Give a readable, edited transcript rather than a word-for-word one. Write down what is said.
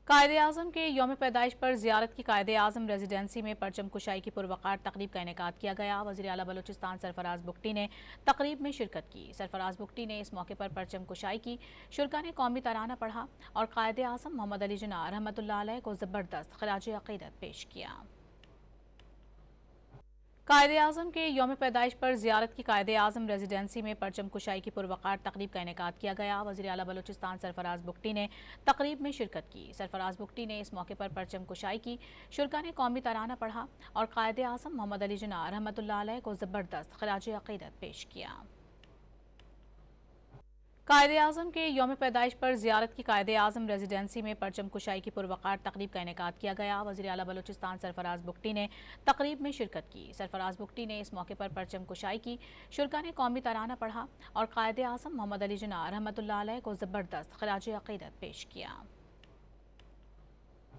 قائد-ے-اعظم کے یوم پیدائش پر زیارت کی قائد-ے-اعظم ریزیڈنسی میں پرچم کشائی کی پروقار تقریب کا انعقاد کیا گیا۔ وزیر اعلیٰ بلوچستان سرفراز بگٹی نے تقریب میں شرکت کی۔ سرفراز بگٹی نے اس موقع پر پرچم کشائی کی، شرکاء نے قومی ترانہ پڑھا اور قائد-ے-اعظم محمد علی جناح رحمۃ اللہ علیہ کو زبردست خراج عقیدت پیش کیا۔ قائد-ے-اعظم کے یوم پیدائش پر زیارت کی قائد-ے-اعظم ریزیڈنسی میں پرچم کشائی کی پروقار تقریب کا انعقاد کیا گیا۔ وزیر اعلیٰ بلوچستان سرفراز بگٹی نے تقریب میں شرکت کی۔ سرفراز بگٹی نے اس موقع پر پرچم کشائی کی، شرکاء نے قومی ترانہ پڑھا اور قائد-ے-اعظم محمد علی جناح رحمۃ اللہ علیہ کو زبردست خراج عقیدت پیش کیا۔ قائد-ے-اعظم کے یوم پیدائش پر زیارت کی قائد-ے-اعظم ریزیڈنسی میں پرچم کشائی کی پروقار تقریب کا انعقاد کیا گیا۔ وزیر اعلیٰ بلوچستان سرفراز بگٹی نے تقریب میں شرکت کی۔ سرفراز بگٹی نے اس موقع پر پرچم کشائی کی، شرکاء نے قومی ترانہ پڑھا اور قائد-ے-اعظم محمد علی جناح رحمۃ اللہ علیہ کو زبردست خراج عقیدت پیش کیا۔